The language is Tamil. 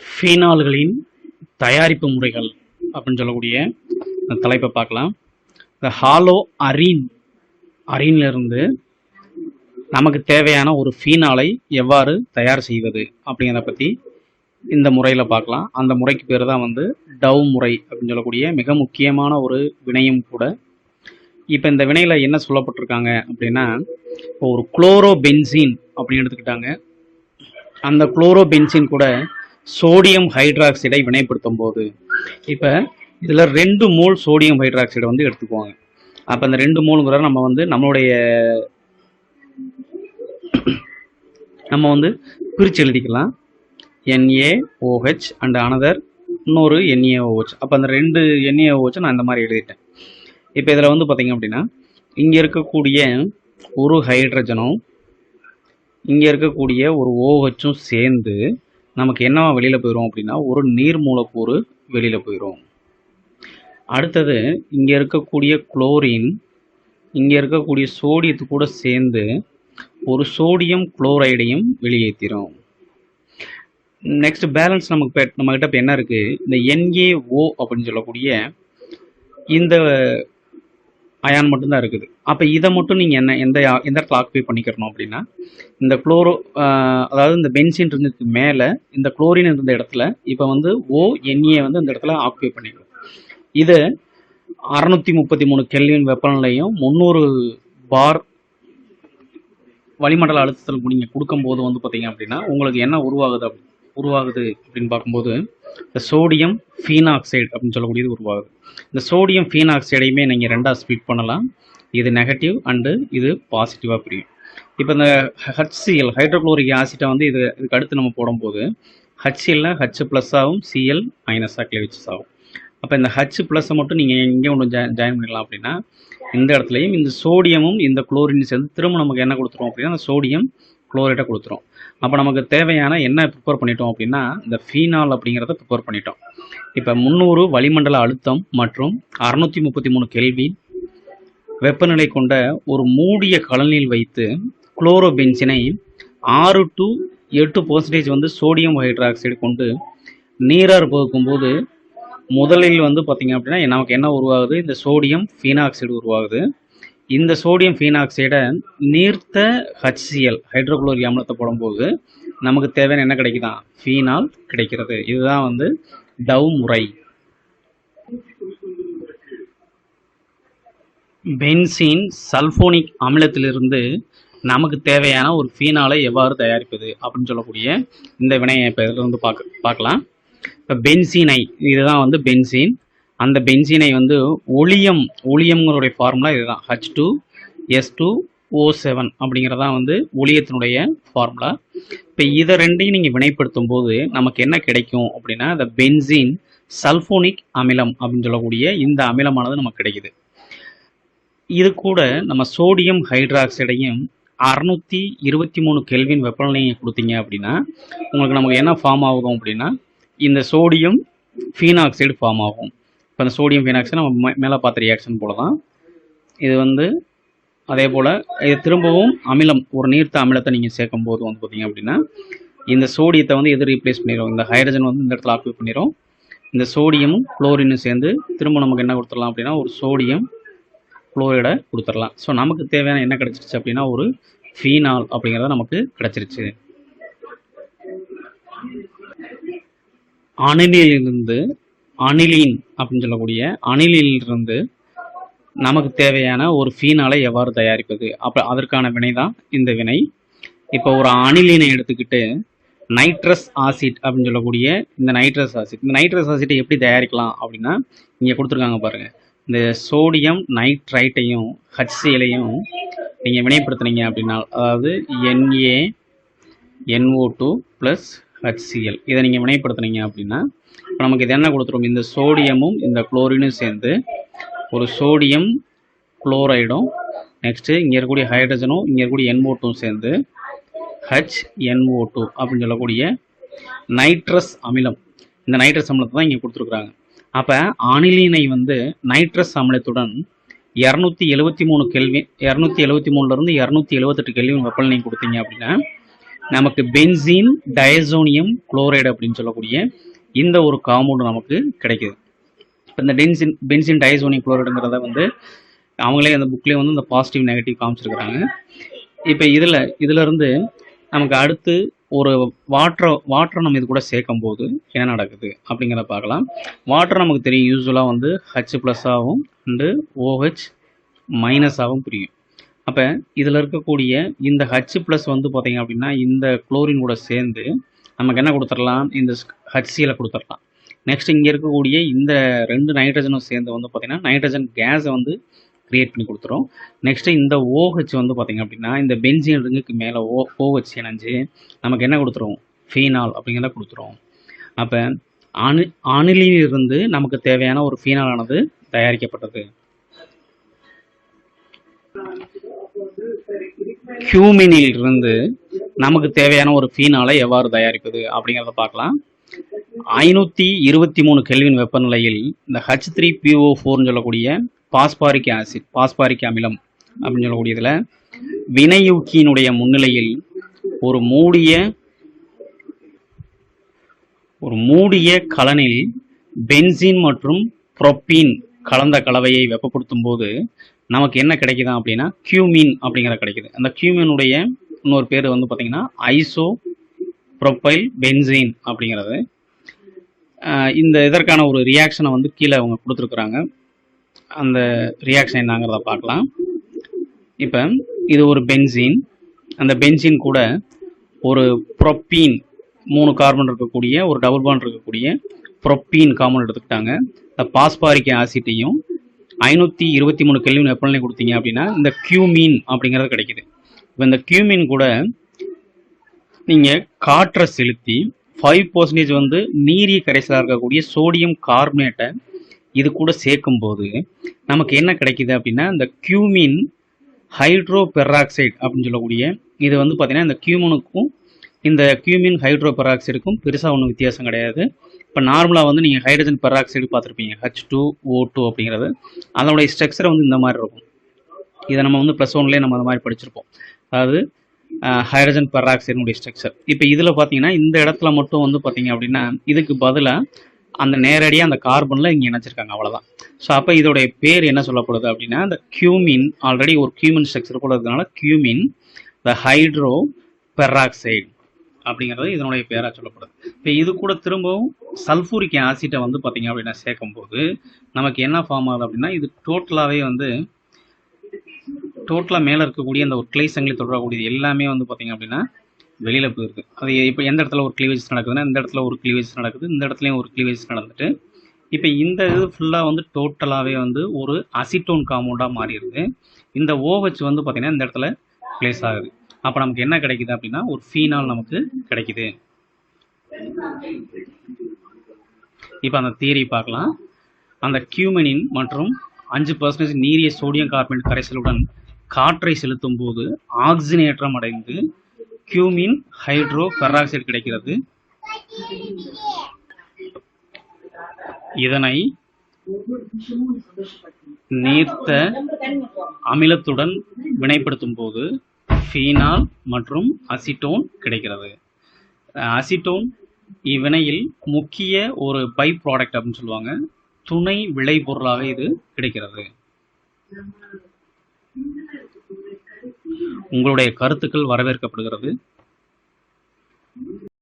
ஃபீனால்களின் தயாரிப்பு முறைகள் அப்படின்னு சொல்லக்கூடிய தலைப்பை பார்க்கலாம். இந்த ஹாலோ அரீன்லேருந்து நமக்கு தேவையான ஒரு ஃபீனாலை எவ்வாறு தயார் செய்வது அப்படிங்கிறத பற்றி இந்த முறையில் பார்க்கலாம். அந்த முறைக்கு பேர் தான் டவ் முறை அப்படின்னு சொல்லக்கூடிய மிக முக்கியமான ஒரு வினையும் கூட. இப்போ இந்த வினையில் என்ன சொல்லப்பட்டிருக்காங்க அப்படின்னா, இப்போ ஒரு குளோரோபென்சீன் அப்படின்னு எடுத்துக்கிட்டாங்க. அந்த குளோரோபென்சீன் கூட சோடியம் ஹைட்ராக்சைடை வினைப்படுத்தும் போது இப்போ இதில் 2 மோல் சோடியம் ஹைட்ராக்சைடை எடுத்துக்குவாங்க. அப்போ அந்த 2 மோலுங்கிற நம்ம பிரித்து எழுதிக்கலாம். NaOH அண்ட் அனதர் இன்னொரு NaOH. அப்போ அந்த 2 NaOH நான் இந்த மாதிரி எழுதிட்டேன். இப்போ இதில் பார்த்தீங்க அப்படின்னா, இங்கே இருக்கக்கூடிய ஒரு ஹைட்ரஜனும் இங்கே இருக்கக்கூடிய ஒரு OHம் சேர்ந்து நமக்கு என்னவா வெளியில் போயிடும் அப்படின்னா, ஒரு நீர் மூலக்கூறு வெளியில் போயிடும். அடுத்தது இங்கே இருக்கக்கூடிய குளோரின் இங்கே இருக்கக்கூடிய சோடியத்து கூட சேர்ந்து ஒரு சோடியம் குளோரைடையும் வெளியேற்றிடும். நெக்ஸ்ட் பேலன்ஸ் நம்மகிட்ட இப்போ என்ன இருக்குது, இந்த NaO அப்படின்னு சொல்லக்கூடிய இந்த அயான் மட்டும்தான் இருக்குது. அப்போ இதை மட்டும் நீங்கள் எந்த இடத்துல ஆக்குபை பண்ணிக்கிறணும் அப்படின்னா, இந்த அதாவது இந்த பென்சின் இருந்ததுக்கு மேலே இந்த குளோரின் இருந்த இடத்துல இப்போ ONA இந்த இடத்துல ஆக்குபை பண்ணிக்கணும். இது 633 கெல்வின் வெப்பநிலையும் 300 பார் வளிமண்டல அழுத்தத்தில் நீங்கள் கொடுக்கும்போது பார்த்தீங்க அப்படின்னா உங்களுக்கு என்ன உருவாகுது அப்படின்னு பார்க்கும்போது இந்த சோடியம் ஃபீனாக்சைடு அப்படின்னு சொல்லக்கூடியது உருவாகுது. இந்த சோடியம் ஃபீனாக்சைடையுமே நீங்கள் 2ஆக ஸ்ப்ளிட் பண்ணலாம். இது நெகட்டிவ் அண்டு இது பாசிட்டிவாக பிரியும். இப்போ இந்த HCl ஹைட்ரோக்ளோரிக் ஆசிட்டை இதுக்கு அடுத்து நம்ம போடும்போது HCl H+ ஆகும், Cl - கிளவிச்சஸ் ஆகும். அப்போ இந்த H+ மட்டும் நீங்கள் எங்கே ஒன்று ஜாயின் பண்ணிடலாம் அப்படின்னா, இந்த இடத்துலையும் இந்த சோடியமும் இந்த குளோரின் சேர்ந்து திரும்ப நமக்கு என்ன கொடுத்துரும் அப்படின்னா, அந்த சோடியம் குளோரைடை கொடுத்துரும். அப்போ நமக்கு தேவையான என்ன ப்ரிப்பேர் பண்ணிட்டோம் அப்படின்னா, இந்த ஃபீனால் அப்படிங்கிறத ப்ரிப்பேர் பண்ணிட்டோம். இப்போ 300 வளிமண்டல அழுத்தம் மற்றும் 633 கெல்வின் வெப்பநிலை கொண்ட ஒரு மூடிய கலனில் வைத்து குளோரோபென்சினை 6 to 8% சோடியம் ஹைட்ராக்சைடு கொண்டு நீரார் பகுக்கும்போது முதலில் பார்த்தீங்க அப்படின்னா நமக்கு என்ன உருவாகுது, இந்த சோடியம் ஃபீனாக்சைடு உருவாகுது. இந்த சோடியம் ஃபீனாக்சைடை நீர்த்த HCl ஹைட்ரோக்ளோரிக் அமிலத்தை போடும்போது நமக்கு தேவையான என்ன கிடைக்குதான், ஃபீனால் கிடைக்கிறது. இதுதான் டவ் முறை. பென்சீன் சல்போனிக் அமிலத்திலிருந்து நமக்கு தேவையான ஒரு ஃபீனாலை எவ்வாறு தயாரிப்பது அப்படின்னு சொல்லக்கூடிய இந்த வினையை இப்போ இதில் பார்க்கலாம். இப்போ பென்சீனை இதுதான் பென்சீன். அந்த பென்சீனை ஒளியம்ங்களுடைய ஃபார்முலா இதுதான், H2S2O7 அப்படிங்கிறதான் ஒளியத்தினுடைய ஃபார்முலா. இப்போ இதை ரெண்டையும் நீங்கள் வினைப்படுத்தும் போது நமக்கு என்ன கிடைக்கும் அப்படின்னா, இந்த பென்சீன் சல்போனிக் அமிலம் அப்படின்னு சொல்லக்கூடிய இந்த அமிலமானது நமக்கு கிடைக்குது. இது கூட நம்ம சோடியம் ஹைட்ராக்சைடையும் 623 கெல்வின் வெப்பநிலையை கொடுத்தீங்க அப்படின்னா உங்களுக்கு நமக்கு என்ன ஃபார்ம் ஆகும் அப்படின்னா, இந்த சோடியம் ஃபீனாக்சைடு ஃபார்ம் ஆகும். இப்போ அந்த சோடியம் ஃபீனாக்சைடு நம்ம மேலே பார்த்த ரியாக்ஷன் போல தான் இது அதே போல் இது திரும்பவும் அமிலம் ஒரு நீர்த்த அமிலத்தை நீங்கள் சேர்க்கும் போது பார்த்தீங்க அப்படின்னா இந்த சோடியத்தை எது ரீப்ளேஸ் பண்ணிடும், இந்த ஹைட்ரஜன் இந்த இடத்துல ஆக்குபை பண்ணிடும். இந்த சோடியமும் குளோரினும் சேர்ந்து திரும்ப நமக்கு என்ன கொடுத்துடலாம் அப்படின்னா ஒரு சோடியம் குளோரைடை கொடுத்துடலாம். ஸோ நமக்கு தேவையான என்ன கிடச்சிருச்சு அப்படின்னா ஒரு ஃபீனால் அப்படிங்கிறத நமக்கு கிடச்சிருச்சு. அனிலீன் அப்படின்னு சொல்லக்கூடிய அனிலிலிருந்து நமக்கு தேவையான ஒரு ஃபீனாலை எவ்வாறு தயாரிப்பது, அப்போ அதற்கான வினை தான் இந்த வினை. இப்போ ஒரு அனிலீனை எடுத்துக்கிட்டு நைட்ரஸ் ஆசிட் அப்படின்னு சொல்லக்கூடிய இந்த நைட்ரஸ் ஆசிட்டை எப்படி தயாரிக்கலாம் அப்படின்னா, இங்கே கொடுத்துருக்காங்க பாருங்கள். இந்த சோடியம் நைட்ரைட்டையும் HCl-ஐயும் நீங்கள் வினைப்படுத்துனீங்க அப்படின்னா, அதாவது NaNO2 + HCl இதை நீங்கள் வினைப்படுத்துனீங்க அப்படின்னா இப்போ நமக்கு இது என்ன கொடுத்துரும், இந்த சோடியமும் இந்த குளோரினும் சேர்ந்து ஒரு சோடியம் குளோரைடும், நெக்ஸ்ட்டு இங்கே இருக்கக்கூடிய ஹைட்ரஜனும் இங்கே இருக்கக்கூடிய NO2 சேர்ந்து HNO2 அப்படின்னு சொல்லக்கூடிய நைட்ரஸ் அமிலம். இந்த நைட்ரஸ் அமிலத்தை தான் இங்கே கொடுத்துருக்குறாங்க. அப்போ அனிலீனை நைட்ரஸ் அமிலத்துடன் 273 கெல்வின் 273லேருந்து 278 கெல்வின் வெப்பநிலை கொடுத்தீங்க அப்படின்னா நமக்கு பென்சீன் டயசோனியம் குளோரைடு அப்படின்னு சொல்லக்கூடிய இந்த ஒரு காம்பவுண்ட் நமக்கு கிடைக்குது. இப்போ இந்த பென்சின் டயசோனியம் குளோரைடுங்கிறத வந்து அவங்களே அந்த புக்லேயே வந்து இந்த பாசிட்டிவ் நெகட்டிவ் காமிச்சிருக்கிறாங்க. இப்போ இதில் இருந்து நமக்கு அடுத்து ஒரு வாட்டரை நம்ம இது கூட சேர்க்கும் போது என்ன நடக்குது அப்படிங்கிறத பார்க்கலாம். வாட்டர் நமக்கு தெரியும் யூஸ்வலாக வந்து H+ஆகவும் அண்டு OH மைனஸாகவும் பிரியும். அப்போ இதில் இருக்கக்கூடிய இந்த H+ வந்து பார்த்தீங்க அப்படின்னா இந்த குளோரின் கூட சேர்ந்து நமக்கு என்ன கொடுத்துடலாம், இந்த HCl கொடுத்துடலாம். நெக்ஸ்ட் இங்கே இருக்கக்கூடிய இந்த 2 நைட்ரஜனும் சேர்ந்து வந்து பார்த்தீங்கன்னா நைட்ரஜன் கேஸை வந்து கிரியேட் பண்ணி கொடுத்துரும். நெக்ஸ்ட்டு இந்த OH வந்து பார்த்திங்க அப்படின்னா இந்த பென்சீன் ரிங்குக்கு மேலே OH இணைஞ்சு நமக்கு என்ன கொடுத்துரும், ஃபீனால் அப்படிங்கிறத கொடுத்துரும். அப்போ அணிலிருந்து நமக்கு தேவையான ஒரு ஃபீனாலானது தயாரிக்கப்பட்டது. கியூமினில் இருந்து நமக்கு தேவையான ஒரு ஃபீனாலை எவ்வாறு தயாரிப்பது அப்படிங்கிறத பார்க்கலாம். 523 கெல்வின் வெப்பநிலையில் இந்த H3PO4 சொல்லக்கூடிய பாஸ்பாரிக் அமிலம் அப்படின்னு சொல்லக்கூடியதுல வினையூக்கியினுடைய முன்னிலையில் ஒரு மூடிய கலனில் பென்சீன் மற்றும் புரோப்பீன் கலந்த கலவையை வெப்பப்படுத்தும் போது நமக்கு என்ன கிடைக்குதா அப்படின்னா கியூமின் அப்படிங்கிற கிடைக்குது. அந்த கியூமினுடைய இன்னொரு பேர் வந்து பார்த்தீங்கன்னா ஐசோ ப்ரோப்பைல் பென்சீன் அப்படிங்கிறது. இந்த இதற்கான ஒரு ரியாக்ஷனை வந்து கீழே அவங்க கொடுத்துருக்குறாங்க. அந்த ரியாக்ஷன் என்னங்கிறத பார்க்கலாம். இப்போ இது ஒரு பென்சீன், அந்த பென்சீன் கூட ஒரு புரோப்பீன் 3 கார்பன் இருக்கக்கூடிய ஒரு டபுள் பாண்ட் இருக்கக்கூடிய புரோப்பீன் காம்பவுண்ட் எடுத்துக்கிட்டாங்க. இந்த பாஸ்பாரிக் ஆசிட்டையும் 523 கெல்வின் வெப்பநிலை கொடுத்தீங்க அப்படின்னா இந்த கியூமின் அப்படிங்கிறது கிடைக்குது. இப்போ இந்த கியூமின் கூட நீங்கள் காற்றை செலுத்தி 5% வந்து நீரிய கரைசலாக இருக்கக்கூடிய சோடியம் கார்பனேட்டை இது கூட சேர்க்கும் போது நமக்கு என்ன கிடைக்குது அப்படின்னா இந்த கியூமின் ஹைட்ரோ பெராக்சைடு அப்படின்னு சொல்லக்கூடிய இது வந்து பார்த்தீங்கன்னா இந்த கியூமினுக்கும் இந்த கியூமின் ஹைட்ரோ பெராக்சைடுக்கும் பெருசாக ஒன்றும் வித்தியாசம் கிடையாது. இப்போ நார்மலாக வந்து நீங்கள் ஹைட்ரஜன் பெராக்சைடு பார்த்துருப்பீங்க H2O2 அப்படிங்கிறது, அதனுடைய ஸ்ட்ரக்சரை வந்து இந்த மாதிரி இருக்கும். இதை நம்ம வந்து +1லேயே நம்ம அந்த மாதிரி படிச்சிருப்போம். அதாவது ஹைட்ரஜன் பெராக்சைடுனுடைய ஸ்ட்ரக்சர். இப்போ இதில் பார்த்தீங்கன்னா இந்த இடத்துல மட்டும் வந்து பார்த்தீங்க அப்படின்னா இதுக்கு பதிலாக அந்த நேரடியாக அந்த கார்பனில் இங்கே இணைச்சிருக்காங்க, அவ்வளோதான். ஸோ அப்போ இதோடைய பேர் என்ன சொல்லப்படுது அப்படின்னா இந்த கியூமின் ஆல்ரெடி ஒரு கியூமின் ஸ்ட்ரக்சர் கூட இருக்கிறதுனால கியூமின் த ஹைட்ரோ பெராக்சைடு அப்படிங்கிறது இதனுடைய பேராக சொல்லப்படுது. இப்போ இது கூட திரும்பவும் சல்ஃபூரிக் ஆசிட்டை வந்து பார்த்தீங்க அப்படின்னா சேர்க்கும்போது நமக்கு என்ன ஃபார்ம் ஆகுது அப்படின்னா இது டோட்டலாக மேலே இருக்கக்கூடிய அந்த ஒரு கிளை சங்கிலி தொடரக்கூடியது எல்லாமே வந்து பார்த்தீங்க அப்படின்னா வெளியில் போயிருக்கு. அது இப்போ எந்த இடத்துல ஒரு கிளீவேஜ் நடக்குதுன்னா இந்த இடத்துல ஒரு கிளீவேஜ் நடக்குது, இந்த இடத்துலையும் ஒரு கிளீவேஜ் நடந்துட்டு இப்போ இந்த இது ஃபுல்லாக வந்து டோட்டலாகவே வந்து ஒரு அசிட்டோன் காம்பவுண்டாக மாறிடுது. இந்த OH வந்து பார்த்திங்கன்னா இந்த இடத்துல பிளேஸ் ஆகுது. அப்போ நமக்கு என்ன கிடைக்குது அப்படின்னா ஒரு ஃபீனால் நமக்கு கிடைக்குது. இப்போ அந்த தியரி பார்க்கலாம். அந்த கியூமினின் மற்றும் 5% நீரிய சோடியம் கார்பனேட் கரைசலுடன் காற்றை செலுத்தும் போது ஆக்சிஜனேற்றம் அடைந்து கியூமின் ஹைட்ரோ பெராக்சைடு கிடைக்கிறது. இதனை நீர்த்த அமிலத்துடன் வினைப்படுத்தும் போது ஃபீனால் மற்றும் அசிட்டோன் கிடைக்கிறது. அசிட்டோன் இவ்வினையில் முக்கிய ஒரு பை ப்ராடக்ட் அப்படின்னு சொல்லுவாங்க, துணை விளைபொருளாக இது கிடைக்கிறது. உங்களுடைய கருத்துக்கள் வரவேற்கப்படுகிறது.